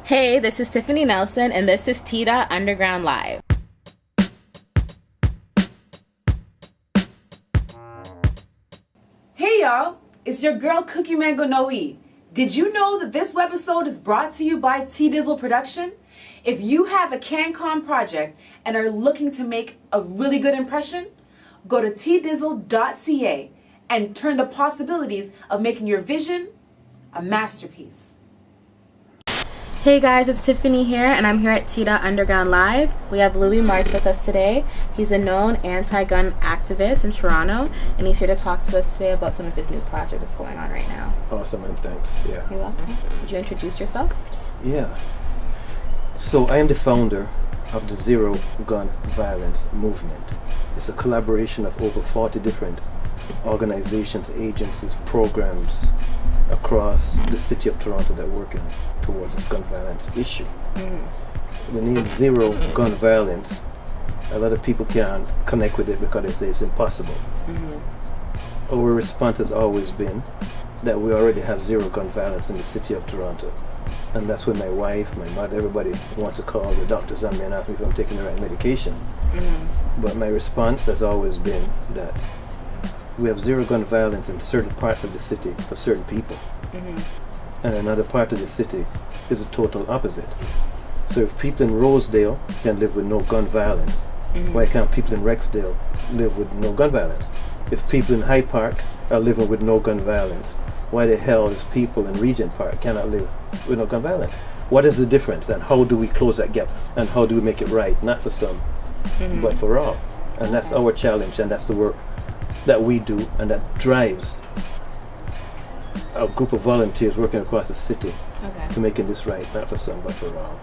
Hey, this is Tiffany Nelson, and this is Tdotunderground Live. Hey y'all, it's your girl Cookie Mango Noe. Did you know that this webisode is brought to you by TDIZZLE Production? If you have a CanCon project and are looking to make a really good impression, go to tdizzle.ca and turn the possibilities of making your vision a masterpiece. Hey guys, it's Tiffany here, and I'm here at Tdotunderground Live. We have Louis March with us today. He's a known anti-gun activist in Toronto, and he's here to talk to us today about some of his new project that's going on right now. Awesome, and thanks. Yeah. You're welcome. Would you introduce yourself? Yeah. So I am the founder of the Zero Gun Violence Movement. It's a collaboration of over 40 different organizations, agencies, programs across the city of Toronto that are working towards this gun violence issue. The name Zero Gun Violence, a lot of people can't connect with it because they say it's impossible. Our response has always been that we already have zero gun violence in the city of Toronto. And that's when my wife, my mother, everybody wants to call the doctors on me and ask me if I'm taking the right medication. But my response has always been that we have zero gun violence in certain parts of the city for certain people. And another part of the city is the total opposite. So if people in Rosedale can live with no gun violence, why can't people in Rexdale live with no gun violence? If people in Hyde Park are living with no gun violence, why the hell is people in Regent Park cannot live with no gun violence? What is the difference, and how do we close that gap, and how do we make it right, not for some, but for all? And that's our challenge, and that's the work that we do, and that drives a group of volunteers working across the city to making this right, not for some, but for all.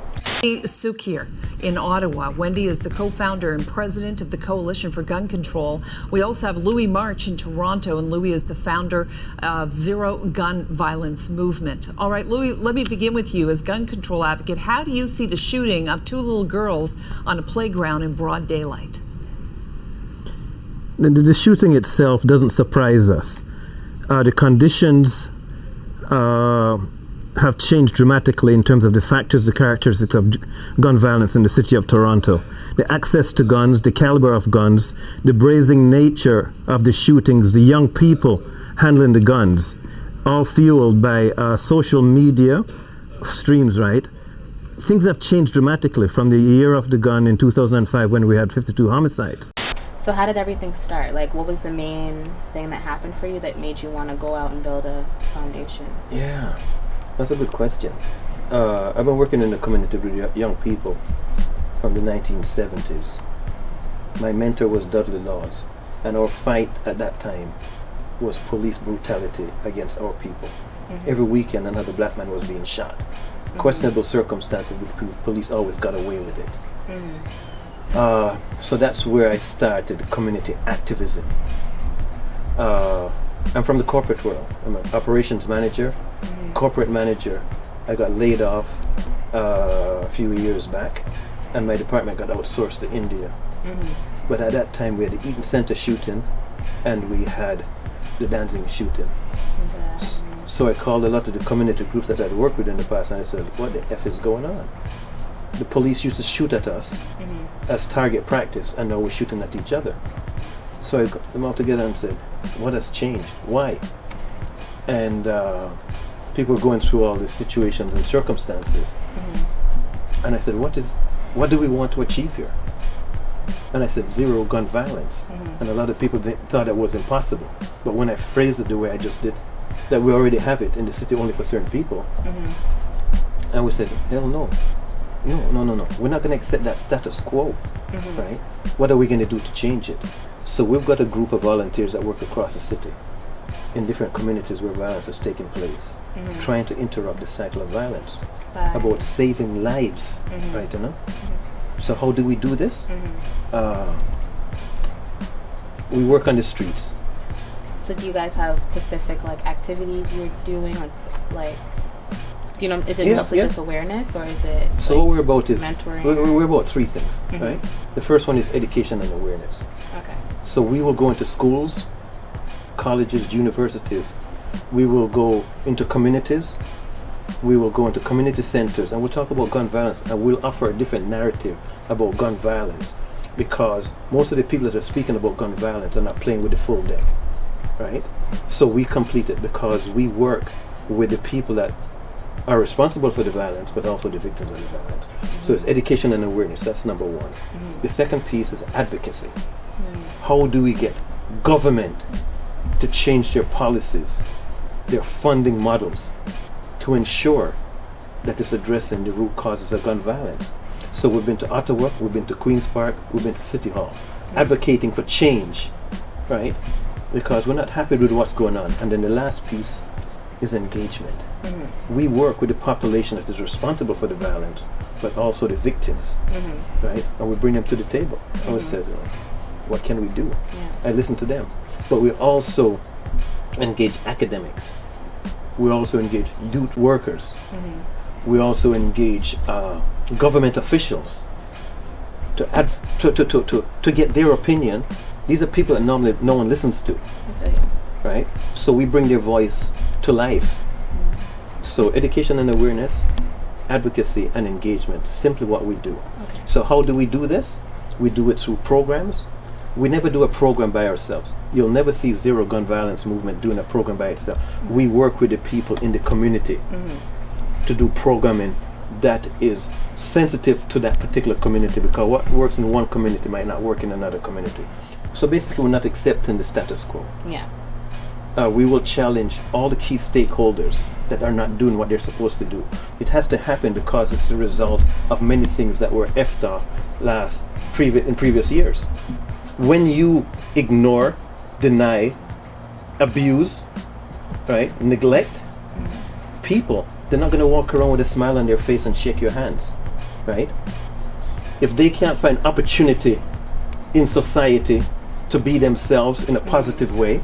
Suk here in Ottawa. Wendy is the co-founder and president of the Coalition for Gun Control. We also have Louis March in Toronto, and Louis is the founder of Zero Gun Violence Movement. All right, Louis, let me begin with you as gun control advocate. How do you see the shooting of two little girls on a playground in broad daylight? The shooting itself doesn't surprise us. The conditions have changed dramatically in terms of the factors, the characteristics of gun violence in the city of Toronto. The access to guns, the caliber of guns, the brazen nature of the shootings, the young people handling the guns, all fueled by social media streams, right? Things have changed dramatically from the year of the gun in 2005 when we had 52 homicides. So how did everything start? Like, what was the main thing that happened for you that made you want to go out and build a foundation? Yeah, that's a good question. I've been working in the community with young people from the 1970s. My mentor was Dudley Laws, and our fight at that time was police brutality against our people. Every weekend another black man was being shot. Questionable circumstances, but police always got away with it. So that's where I started community activism. I'm from the corporate world. I'm an operations manager, corporate manager. I got laid off a few years back, and my department got outsourced to India. But at that time we had the Eaton Center shooting, and we had the dancing shooting. So I called a lot of the community groups that I'd worked with in the past, and I said, what the F is going on? The police used to shoot at us as target practice, and now we're shooting at each other. So I got them all together and said, what has changed? Why? And people were going through all these situations and circumstances. And I said, what do we want to achieve here? And I said, zero gun violence. And a lot of people thought it was impossible. But when I phrased it the way I just did, that we already have it in the city only for certain people, and we said, hell no. No. We're not going to accept that status quo, right? What are we going to do to change it? So we've got a group of volunteers that work across the city in different communities where violence is taking place, trying to interrupt the cycle of violence, about saving lives, right? So how do we do this? We work on the streets. So do you guys have specific activities you're doing, like do you know, is it mostly just awareness, or is it so what we're about is mentoring? We're about three things, right? The first one is education and awareness. Okay. So we will go into schools, colleges, universities. We will go into communities We will go into community centers and we'll talk about gun violence, and we'll offer a different narrative about gun violence, because most of the people that are speaking about gun violence are not playing with the full deck, right? So we complete it because we work with the people that are responsible for the violence, but also the victims of the violence. So it's education and awareness. That's number one. The second piece is advocacy. How do we get government to change their policies, their funding models, to ensure that it's addressing the root causes of gun violence? So we've been to Ottawa, we've been to Queen's Park, we've been to City Hall, advocating for change, right? Because we're not happy with what's going on. And then the last piece is engagement. We work with the population that is responsible for the violence, but also the victims, right? And we bring them to the table. And we say, what can we do? I listen to them. But we also engage academics. We also engage youth workers. We also engage government officials to get their opinion. These are people that normally no one listens to, right? So we bring their voice to life. So education and awareness, advocacy and engagement, simply what we do. So how do we do this? We do it through programs. We never do a program by ourselves. You'll never see Zero Gun Violence Movement doing a program by itself. We work with the people in the community to do programming that is sensitive to that particular community, because what works in one community might not work in another community. So basically we're not accepting the status quo. We will challenge all the key stakeholders that are not doing what they're supposed to do. It has to happen because it's the result of many things that were effed off in previous years. When you ignore, deny, abuse, right, neglect people, they're not going to walk around with a smile on their face and shake your hands, right? If they can't find opportunity in society to be themselves in a positive way,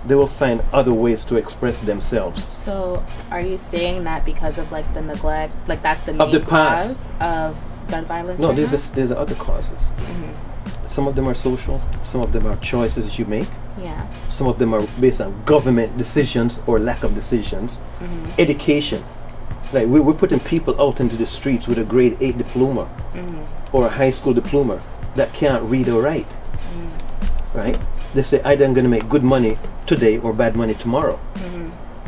they will find other ways to express themselves. So are you saying that because of like the neglect, like that's the main cause of gun violence? No, there's other causes. Some of them are social, some of them are choices you make. Some of them are based on government decisions or lack of decisions. Education. Like we're putting people out into the streets with a grade 8 diploma or a high school diploma that can't read or write. Right? They say either I'm going to make good money today or bad money tomorrow.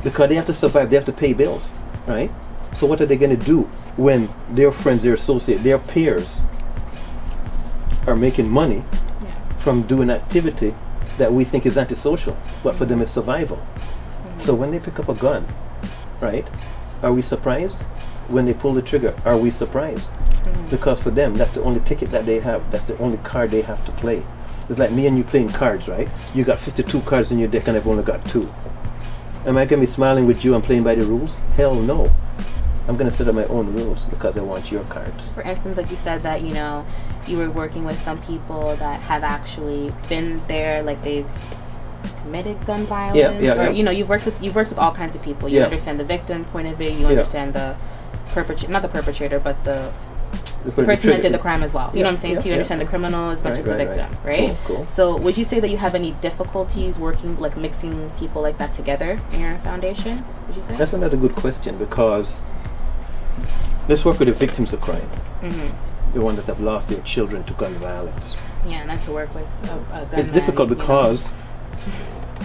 Because they have to survive, they have to pay bills. Right? So what are they going to do when their friends, their associates, their peers are making money from doing activity that we think is antisocial, but for them it's survival? So when they pick up a gun, right, are we surprised? When they pull the trigger, are we surprised? Because for them, that's the only ticket that they have. That's the only card they have to play. It's like me and you playing cards, right? You got 52 cards in your deck and I've only got 2. Am I going to be smiling with you and playing by the rules? Hell no. I'm going to set up my own rules because I want your cards. For instance, like you said that, you know, you were working with some people that have actually been there, like they've committed gun violence. Or, you know, you've worked with all kinds of people. You understand the victim point of view. You understand the not the perpetrator, but the person that did the crime as well. You know what I'm saying? So you understand the criminal as much as the victim, right? Cool. So would you say that you have any difficulties working, like mixing people like that together in your foundation? Would you say? That's another good question, because let's work with the victims of crime. The ones that have lost their children to gun violence. Yeah, not to work with a gun. It's difficult because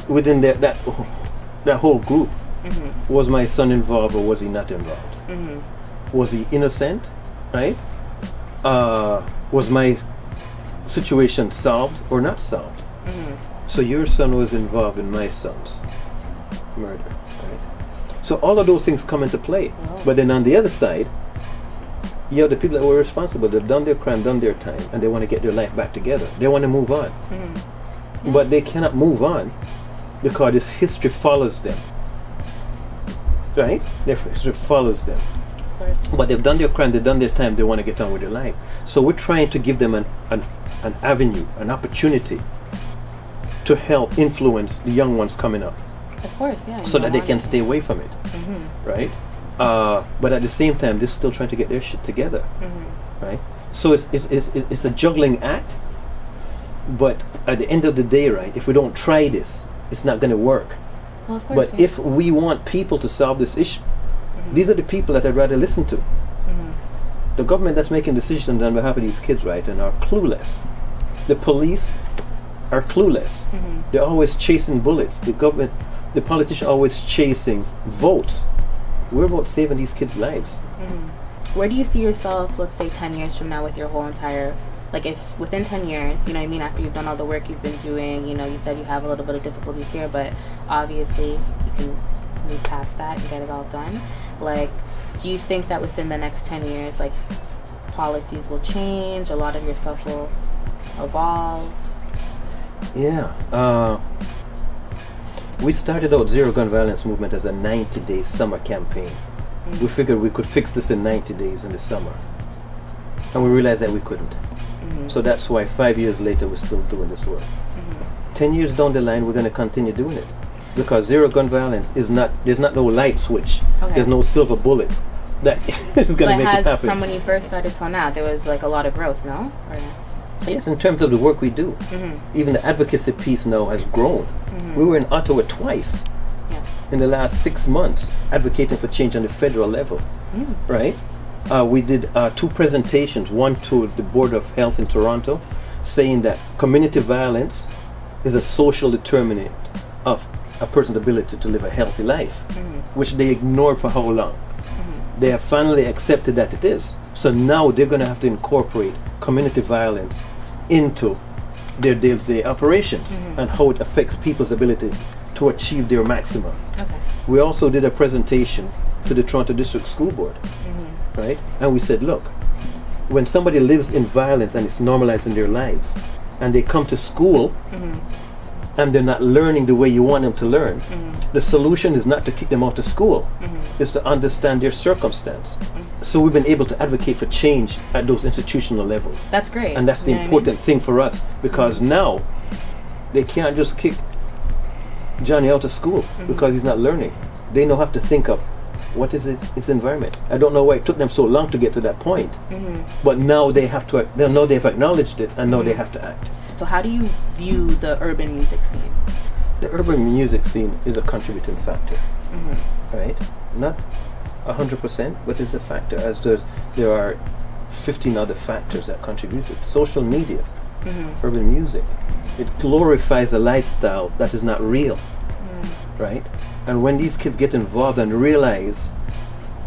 within that whole group, was my son involved or was he not involved? Was he innocent, right? Was my situation solved or not solved? So your son was involved in my son's murder, right? So all of those things come into play. But then on the other side, you have the people that were responsible. They've done their crime, done their time, and they want to get their life back together. They want to move on. But they cannot move on because this history follows them. Right? Their history follows them. But they've done their crime, they've done their time, they want to get on with their life. So we're trying to give them an avenue, an opportunity to help influence the young ones coming up. Of course, yeah. So that they can stay away from it. Right? But at the same time, they're still trying to get their shit together. Right? So it's a juggling act. But at the end of the day, right, if we don't try this, it's not going to work. Well, of course, but if we want people to solve this issue, These are the people that I'd rather listen to. The government that's making decisions on behalf of these kids, right, and are clueless. The police are clueless. They're always chasing bullets. The government, the politicians are always chasing votes. We're about saving these kids' lives. Where do you see yourself, let's say 10 years from now, with your whole entire, like if within 10 years, you know what I mean, after you've done all the work you've been doing, you know, you said you have a little bit of difficulties here, but obviously you can move past that and get it all done. Like, do you think that within the next 10 years, like, policies will change, a lot of your stuff will evolve? Yeah. We started out Zero Gun Violence Movement as a 90-day summer campaign. We figured we could fix this in 90 days in the summer. And we realized that we couldn't. So that's why 5 years later we're still doing this work. 10 years down the line we're going to continue doing it. Because zero gun violence is not, there's not no light switch. There's no silver bullet that is going to make it happen. From when you first started till now, there was like a lot of growth, no? Or? Yes, in terms of the work we do. Even the advocacy piece now has grown. We were in Ottawa twice in the last 6 months advocating for change on the federal level, right? We did 2 presentations, one to the Board of Health in Toronto, saying that community violence is a social determinant of a person's ability to live a healthy life, which they ignored for how long. They have finally accepted that it is. So now they're going to have to incorporate community violence into their day-to-day operations and how it affects people's ability to achieve their maximum. We also did a presentation to the Toronto District School Board, right? And we said, look, when somebody lives in violence and it's normalized in their lives, and they come to school and they're not learning the way you want them to learn, the solution is not to kick them out of school, it's to understand their circumstance. So we've been able to advocate for change at those institutional levels. That's great. And that's the important thing for us, because now they can't just kick Johnny out of school because he's not learning. They now have to think of what is it, its environment. I don't know why it took them so long to get to that point, but now they have to, now they've acknowledged it and now they have to act. So how do you view the urban music scene? The urban music scene is a contributing factor, right? Not 100%, but it's a factor, as there are 15 other factors that contributed. Social media, urban music, it glorifies a lifestyle that is not real, right? And when these kids get involved and realize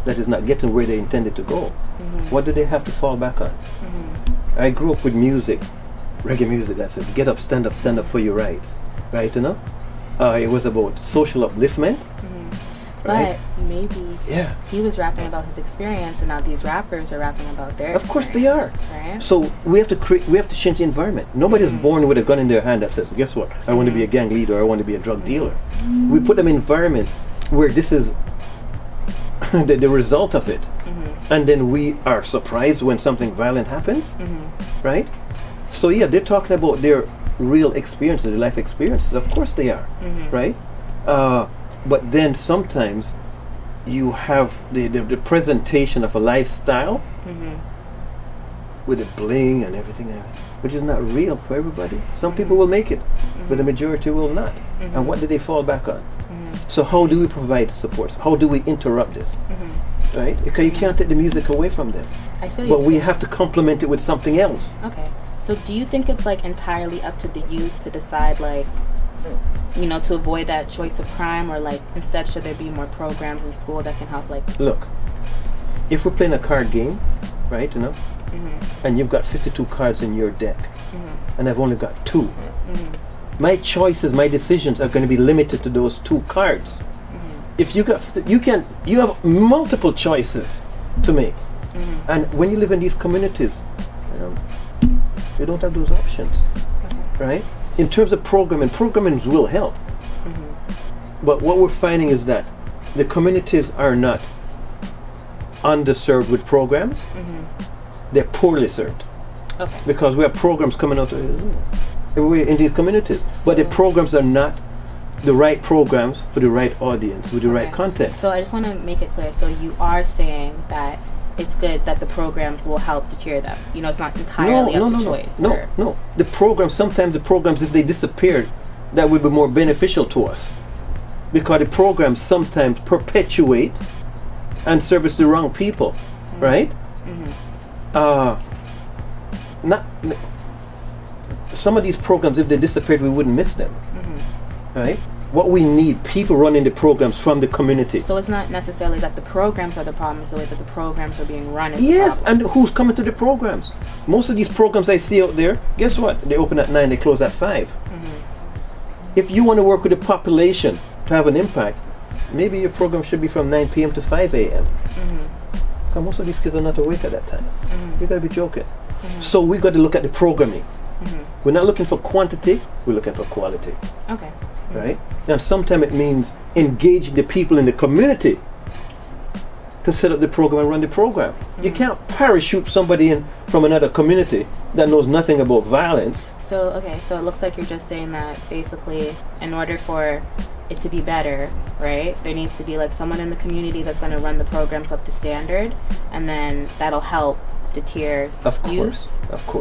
that it's not getting where they intended to go, what do they have to fall back on? I grew up with music, reggae music that says, get up, stand up for your rights, right, you know? It was about social upliftment, right? But maybe he was rapping about his experience, and now these rappers are rapping about their Of course they are. Right? So we have to change the environment. Nobody's born with a gun in their hand that says, guess what, I want to be a gang leader, I want to be a drug dealer. We put them in environments where this is the result of it. And then we are surprised when something violent happens, right? So yeah, they're talking about their real experiences, their life experiences. Of course they are, right? But then sometimes you have the presentation of a lifestyle with the bling and everything, which is not real for everybody. Some people will make it, but the majority will not. And what do they fall back on? So how do we provide support? How do we interrupt this? Right? Because you can't take the music away from them. I feel but we have to complement it with something else. Okay. So do you think it's like entirely up to the youth to decide, like, you know, to avoid that choice of crime, or like instead should there be more programs in school that can help, like? Look, if we're playing a card game, right, you know, and you've got 52 cards in your deck, and I've only got 2, my choices, my decisions are going to be limited to those 2 cards. If you got, you have multiple choices to make, and when you live in these communities, you don't have those options, right? In terms of programming will help. But what we're finding is that the communities are not underserved with programs. They're poorly served. Because we have programs coming out everywhere in these communities. But the programs are not the right programs for the right audience, with the right content. So I just want to make it clear. So you are saying that it's good that the programs will help deter them. You know, it's not entirely up to choice. No. The programs, sometimes the programs, if they disappeared, that would be more beneficial to us. Because the programs sometimes perpetuate and service the wrong people, right? Not some of these programs, if they disappeared, we wouldn't miss them, right? What we need, people running the programs from the community. So it's not necessarily that the programs are the problem, it's the way that the programs are being run is the Yes, problem. and who's coming to the programs? Most of these programs I see out there, guess what? They open at 9, they close at 5. If you want to work with the population to have an impact, maybe your program should be from 9 p.m. to 5 a.m. Because most of these kids are not awake at that time. You got to be joking. So we got to look at the programming. We're not looking for quantity, we're looking for quality. Okay. Right? And sometimes it means engaging the people in the community to set up the program and run the program. You can't parachute somebody in from another community that knows nothing about violence. So, okay, so it looks like you're just saying that basically in order for it to be better, right, there needs to be like someone in the community that's going to run the programs up to standard, and then that'll help deter youth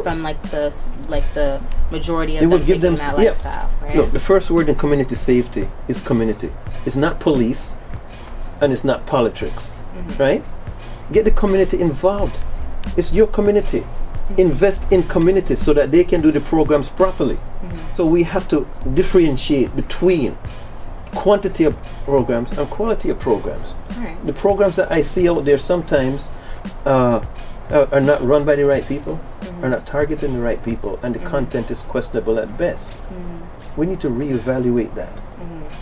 from like the majority of them taking that lifestyle, right? Look, the first word in community safety is community. It's not police and it's not politics, right? Get the community involved. It's your community. Invest in community so that they can do the programs properly. So we have to differentiate between quantity of programs and quality of programs. Right. The programs that I see out there sometimes are not run by the right people, are not targeting the right people, and the content is questionable at best. We need to reevaluate that,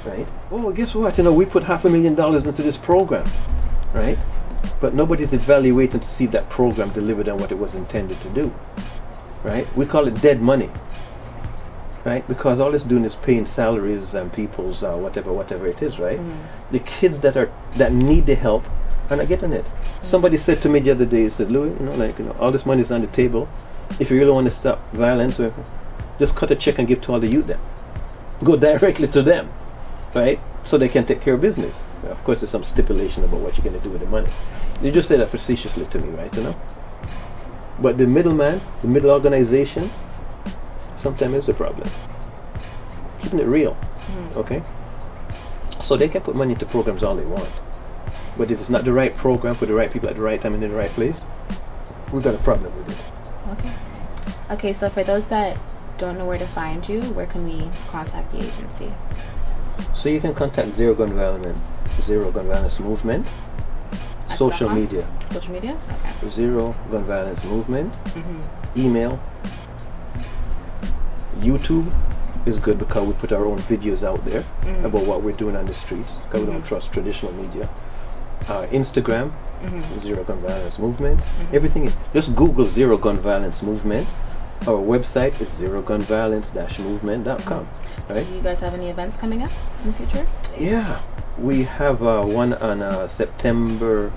right? Oh, guess what? You know, we put $500,000 into this program, right? But nobody's evaluating to see if that program delivered on what it was intended to do, right? We call it dead money, right? Because all it's doing is paying salaries and people's whatever it is, right? The kids that need the help are not getting it. Somebody said to me the other day, said, Louis, all this money is on the table. If you really want to stop violence, just cut a check and give to all the youth then. Go directly to them, right? So they can take care of business. Of course, there's some stipulation about what you're going to do with the money. You just say that facetiously to me, right? But the middleman, the middle organization, sometimes is the problem. Keeping it real, okay? So they can put money into programs all they want. But if it's not the right program for the right people at the right time and in the right place, we've got a problem with it. Okay, so for those that don't know where to find you, where can we contact the agency? So you can contact Zero Gun Violence Movement, social media. Social media? Okay. Zero Gun Violence Movement, email, YouTube is good because we put our own videos out there about what we're doing on the streets because we don't trust traditional media. Instagram, Zero Gun Violence Movement. Everything, just Google Zero Gun Violence Movement. Our website is zerogunviolence-movement.com. Right? Do you guys have any events coming up in the future? Yeah, we have one on September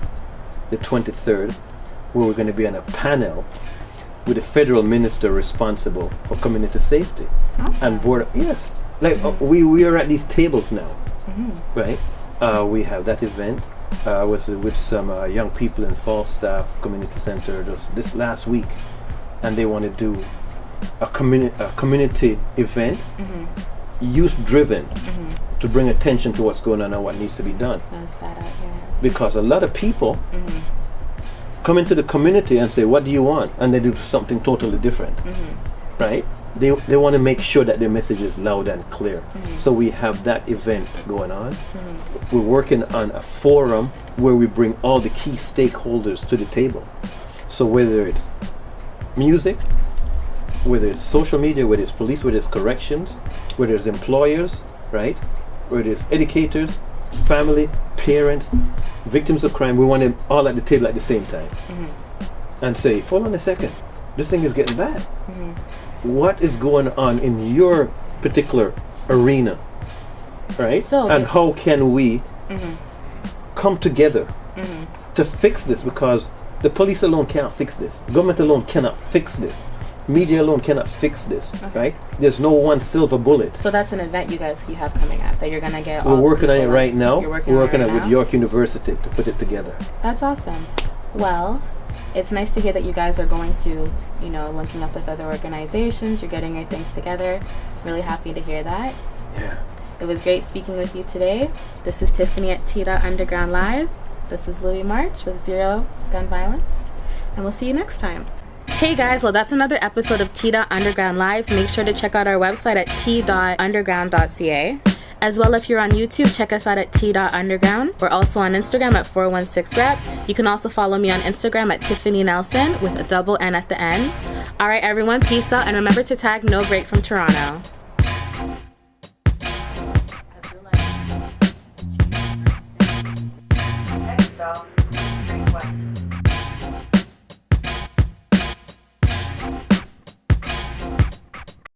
the 23rd where we're going to be on a panel with the federal minister responsible for community safety. Awesome. And board. Yes, we are at these tables now, right? We have that event. I was with some young people in Falstaff Community Center just this last week, and they want to do a community event, youth-driven, to bring attention to what's going on and what needs to be done. That's that out here. Because a lot of people come into the community and say, "What do you want?" and they do something totally different, right? They want to make sure that their message is loud and clear. So we have that event going on. We're working on a forum where we bring all the key stakeholders to the table. So whether it's music, whether it's social media, whether it's police, whether it's corrections, whether it's employers, right? Whether it's educators, family, parents, victims of crime, we want them all at the table at the same time. And say, hold on a second, this thing is getting bad. What is going on in your particular arena, right? And how can we come together to fix this? Because the police alone can't fix this. Government alone cannot fix this. Media alone cannot fix this, right? There's no one silver bullet. So that's an event you have coming up that you're gonna get. We're working on it right now. You're working on it with York University to put it together. That's awesome. Well, it's nice to hear that you guys are going to, linking up with other organizations. You're getting your things together. Really happy to hear that. Yeah. It was great speaking with you today. This is Tiffany at Tdotunderground Live. This is Louis March with Zero Gun Violence, and we'll see you next time. Hey guys, well that's another episode of Underground Live. Make sure to check out our website at t.underground.ca. As well, if you're on YouTube, check us out at t.underground. We're also on Instagram at 416rep. You can also follow me on Instagram at Tiffany Nelson with a double N at the end. Alright everyone, peace out, and remember to tag No Break from Toronto. Next up.